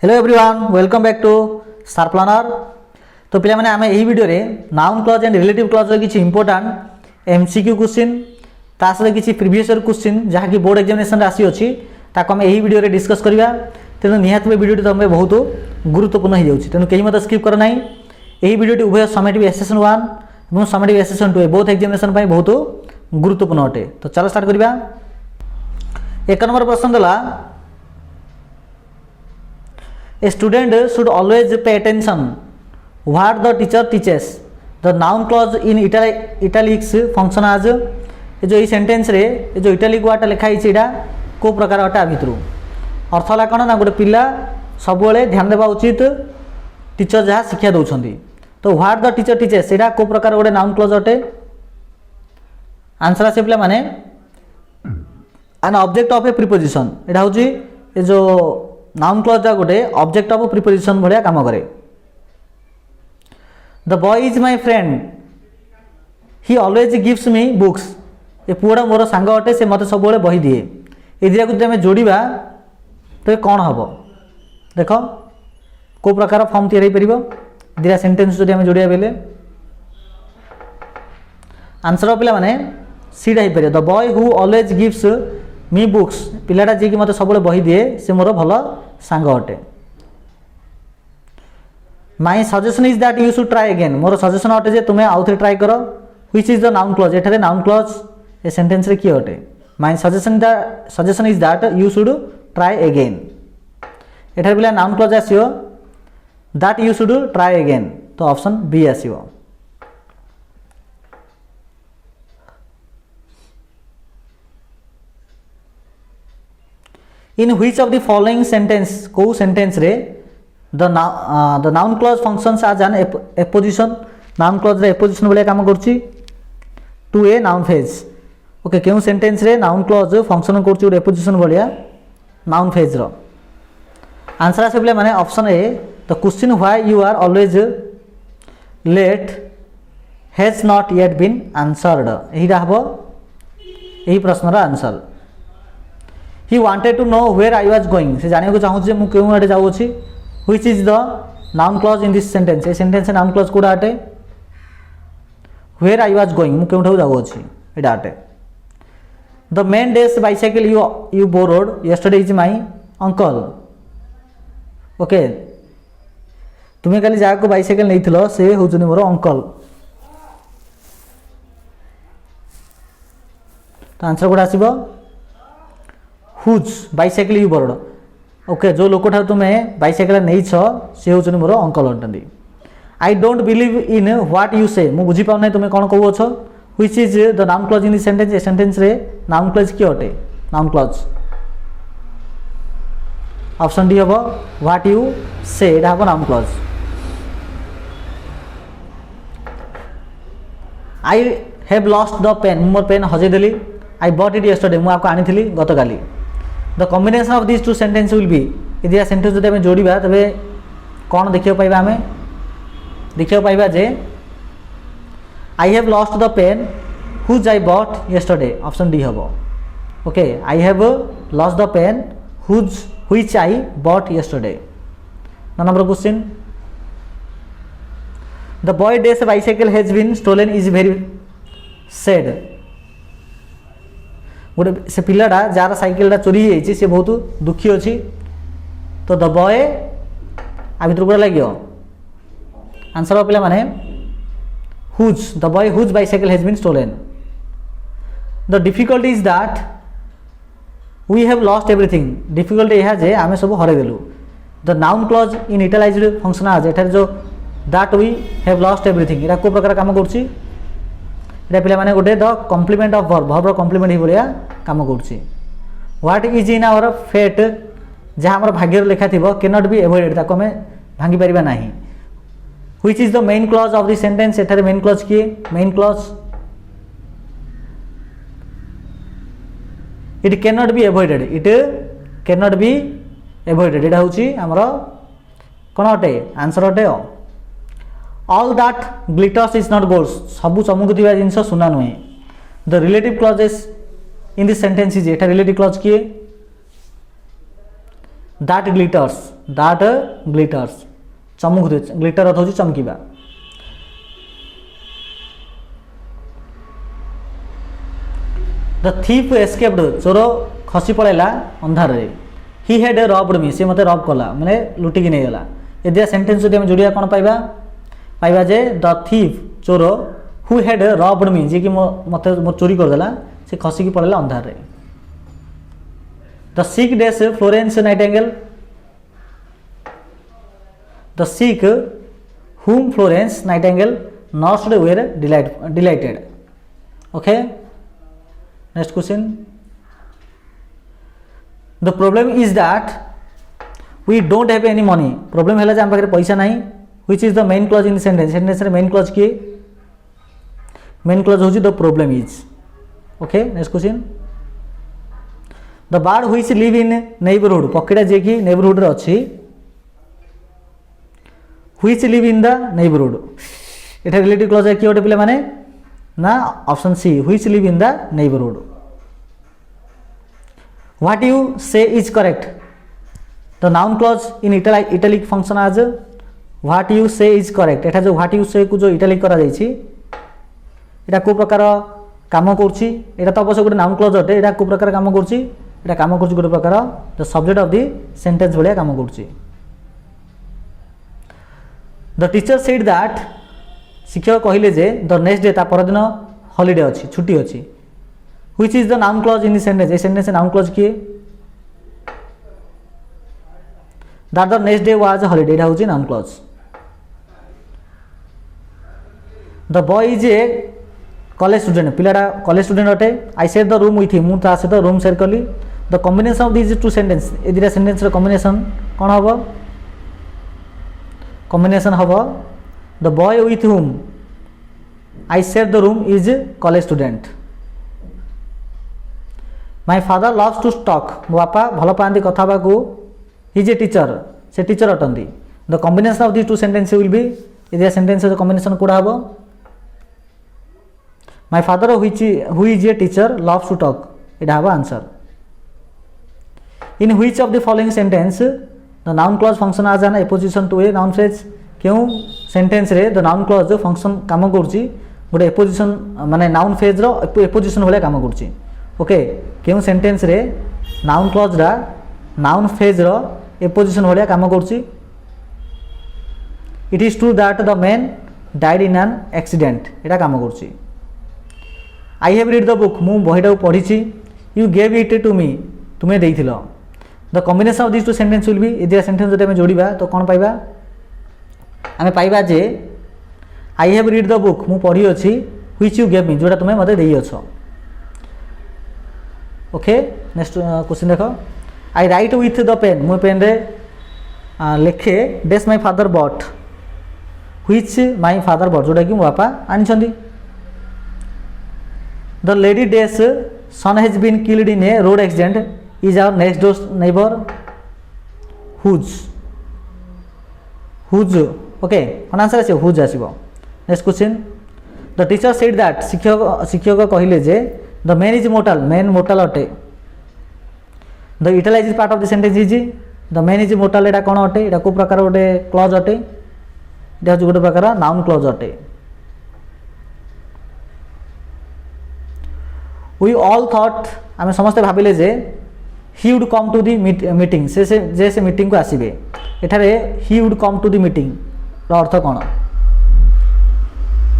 Hello everyone welcome back to star planner. तो पे आम यही वीडियो रे noun clause and relative clause किसी इंपोर्टाट एमसीक्यू क्वेश्चन ता सहित किसी प्रीवियस ईयर क्वेश्चन जहाँकि बोर्ड एग्जामिनेशन आसी अच्छी ताको आम यही वीडियो रे डिस्कस करवा। तेणु निहाती वीडियो तुम बहुत गुरुत्वपूर्ण हो जाऊँगी, तेणु कहीं मत स्किप कर ना। यही वीडियो उभय समेटिव एसेसन 1 और समेटिव एसेसन 2 बोथ एग्जामिनेशन बहुत गुरुत्वपूर्ण अटे। तो चलो स्टार्ट करवा। 1 नंबर प्रश्न देला A student should always pay attention what the teacher teaches. The noun clause in italics function as जो ये सेंटेंस रे जो इटालिक वार्ड लिखा है को प्रकार अटा भितर अर्थ है कौन ना गोटे पिला सब ध्यान देवा उचित टीचर जहाँ शिक्षा दौरान। तो व्हाट द टीचर टीचेस से को प्रकार गोटे नाउन क्लॉज अटे। आंसर आसे पे माने an object of A preposition एटा होची ए जो नाउन क्लॉज गोटे ऑब्जेक्ट ऑफ प्रीपोजिशन भाया काम करे। The boy is my friend he always gives me books. ये पुआड़ा मोर सांग अटे से मत सब बही दिए। ये दिया को जोड़ा तो कौन हम देख को प्रकार फॉर्म तैयारी पार दिया सेंटेंस जो आम जोड़ा बेले आंसर पे माने सीटा हो पारे। The boy who always gives me books पिलाटा जी मत सब बही दिए से मोर भल सांग अटे। My suggestion is that you should try again मोर सजेशन अटे जे तुम्हें आउ थे ट्राई कर। Which is the noun clause एठारे नाउन क्लॉज ए सेंटेंस रे किए अटे। My suggestion is that you should try again एठारे पिला नाउन क्लॉज आसियो that you should try again तो ऑप्शन बी आसियो। In which of the following sentence को सेंटेंस रे the noun clause functions as an apposition noun clause रे apposition वाला काम करछि to a noun phrase. Okay केउ सेंटेंस रे नाउन क्लॉज फंक्शन करछि एक एपोजिशन वाला नाउन फ्रेज रो। आंसर आसे बोले माने option A the question why you are always late has not yet been answered एहिरा हबो एही प्रश्नर answer. He wanted to know where I was going से जाने को चाहूँ जे मु केउ आडे जाउ अछि। Which is the noun clause in this sentence a sentence से नाउन क्लॉज कोडा आटे where I was going मु केउ जाउ अछि एडा आटे। The main dash bicycle you borrowed yesterday is my uncle. Okay तुम्हें काली जा को बाइसाइकल नहीं थिलो से होचनी मोर अंकल। तो आंसर कोडा आसीबो whose bicycle you board. Okay जो लोक तुम्हें बाइसाइकल नहीं सी हूँ मोर अंकल अंटती। I don't believe in what you say मुझे बुझी पाऊना तुम्हें कौन कहूछ। Which is the noun clause in this sentence ए सेंटेंस रे नाउन क्लॉज किए अटे नाउन क्लॉज ऑप्शन डी हम व्हाट यू से एटा हम noun clause. I have lost the pen मोर पेन हजेदेली आई बॉट इट यस्टरडे मुझे आपको आनी गत काली। The combination of this two sentence will be यदि सेंटेंस जो जोड़ा तेरे कौन देखा पाइबा आम देखा पाइबा जे I have lost the pen whose I bought yesterday option D हम। Okay I have lost the pen whose which I bought yesterday. Number question the boy whose bicycle has been stolen is very sad गोटे से पिलाटा jar साइकेलटा चोरी होती सी बहुत दुखी अच्छी। तो the boy आ भर कौन लगे आंसर पे माने whose the boy whose bicycle has been stolen. The difficulty is that we have lost everything difficulty यह जे आम सब हरदेलु। The noun clause in italicised function as एठार जो that we have lost everything एटा को प्रकार काम करछि एटा पिला माने गोटे the complement of verb verb complement ही भलिया काम करछि। What is in our fate जहाँ आम भाग्य लिखा थी कैन नॉट बी एवॉइडेड ताको हमें भांगी पारिबा नाही। Which is the main clause of the sentence एठारे मेन क्लॉज किए main clause it can not be avoided it can not be avoided एटा होछि हमर कोन अटे आंसर अटे all that glitters is not gold सबू चमकुवा जिनस सुना नुहे। The relative clauses in this sentence is एटा रिलेटिव क्लॉज किए दैट ग्लिटर्स चमक ग्लिटर अर्थ हूँ चमकीबा। द थीफ एस्केप्ड चोर खसी पड़ेगा अंधार रे। ही हैड रब्ड मी सी मते रब कला माने लुटिकी नहीं गला। ए दिया सेंटेंस जदि हम जोड़िया कौन पाइबा पाइबा जे द थीफ चोर हु हैड रब्ड मी जे कि मते मो चोरी कर देला से खसी की पड़ेला अंधार रे। The sick this Florence Nightingale the sick whom Florence Nightingale nursed were delighted. Okay, next question. The problem is that we don't have any money. Problem है जे हम पाखे पैसा नहीं. Which is the main clause in the sentence? Sentence रे main clause किए? Main clause होची the problem is. Okay, next question. The bird which live in neighborhood. पक्षीटा जे कि neighborhood रे अछि. Which live in the neighborhood. एटा relative clause है कि ओटे पिले माने ना option C which live in the neighborhood. What you say is correct. The noun clause in italic function as what you say is correct. एटा जो what you say को जो italic करा जायछि एटा को प्रकार काम करछि एटा तो अवश्य गोटे नाउन क्लॉज अटे एटा को प्रकार काम करछि एटा काम करछि गोटे प्रकार the subject of the sentence भलिया काम करछि. द टीचर सेड दैट शिक्षक कहले जे द नेक्स्ट डे ता परदिन हॉलिडे अछि छुट्टी अछि. Which is the noun clause in the sentence. ए सेंटेंस नाउन क्लॉज किए that the next day was holiday एटा होछि noun clause. The boy is a college student पिलाडा कॉलेज स्टूडेंट अटे. I share the room with him मु ता सहित room share कली. The combination of this two sentence ए दिरा सेंटेंस रे कॉम्बिनेशन कोन हबो कॉम्बिनेशन हम the boy with whom I share the room is college student. My father loves to talk मो बापा भल पाती कथा को इज ए टीचर से टीचर अटंती. The combination of this two sentence will be इधर सेंटेंस कॉम्बिनेशन कोड़ा हम my father who is a teacher loves to talk it हम answer. In which of the following sentence the noun clause function as an apposition to a noun phrase. क्यों sentence रे the noun clause function काम करछि गोटे apposition माने noun phrase रो apposition भले काम करछि. ओके क्यों सेंटेंस रे नाउन क्लॉज रा नाउन फ्रेज रो एपोजिशन भले काम करछि. It is true that the man died in an accident एटा काम करछि. I have read the book मु बहिटा पढ़ी छी. You gave it to me तुम्हें देइथिलो. The combination of this two sentence will be इधर सेंटेंस जब जोड़िबा तो कौन पाइबा आमे पाइबा जे I have read the book मु पढ़ी अछि व्हिच यू गेव मी जोटा तुम्हें मते देई अछो. ओके नेक्स्ट क्वेश्चन देखो. I write with the pen मु पेन रे लिखे whose my father bought which my father bought जोटा कि मो बापा आनिछंदी. The lady whose son has been killed in a road accident is our next door neighbor whose okay on answer আছে whose आसीबो. next question the teacher said that शिक्षक कहिले जे the man is mortal man mortal अटे. the utilized part of the sentence is the man is mortal एटा कोन अटे एटा को प्रकार ओटे clause अटे एटा जो गोटे प्रकार नाउन क्लॉज अटे. we all thought आमे समस्त भाबिले जे he would come to the meeting से मीटिंग को आसीबे. एठारे he would come to the meeting रो अर्थ कोन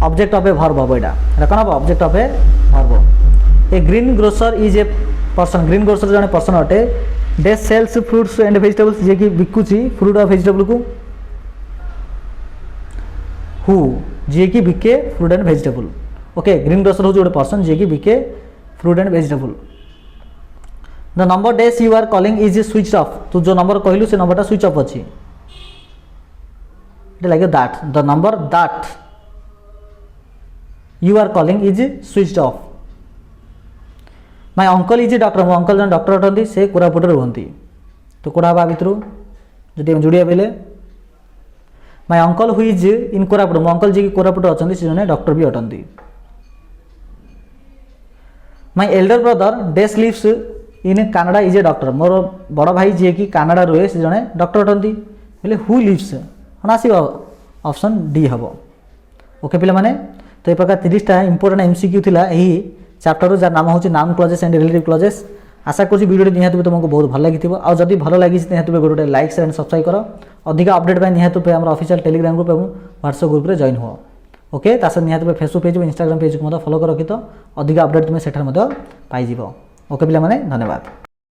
ऑब्जेक्ट ऑफ ए वर्ब हो एटा एटा कोन object of a verb. A green grocer is a person green grocer जने पर्सन अटे. They sells fruits and vegetables जे कि बिकुची फ्रूट और वेजिटेबल को हु जे कि बिके fruit and vegetable. Okay green grocer हो गोटे पर्सन जे कि बिके fruit and vegetable. The number this you are calling is switch off तू जो नंबर कहलु से नंबरटा स्विच ऑफ अछि it like that the number that you are calling is switch off. My uncle is doctor मो uncle जन doctor अटंती से कोरापुट रहंती तो कोडा बा भितरु जदि हम जुड़िया बेले my uncle who is in Koraput मो अंकल जे कि कोरापुट अछंती से जने डॉक्टर भी अटंती. My elder brother whose lives in Canada is a doctor मोर बड़ भाई जी कि कानाडा रुए से जड़े डॉक्टर अटंती बोले हु लिव्स हाँ आस ऑप्शन डी हम ओके पिला माने तो ये प्रकार 30टा इंपोर्टेंट एमसीक्यू थिला एही चैप्टर जार नाम होची noun clauses and relative clauses आशा करूँ वीडियो निहाती तुमको बहुत भल लगी और जदि भल लगी निहाती गोटे लाइक शेयर एंड सब्सक्राइब कर अधिक अपडेट निहाती आम ऑफिशियल टेलीग्राम ग्रुप और व्हाट्सएप ग्रुप में जॉइन हो ओके तासर निहाती फेसबुक पेज और इंस्टाग्राम पेज को फॉलो कर रखी तो अधिक अपडेट तुम्हें सेठार पाइज ओके पिला माने धन्यवाद।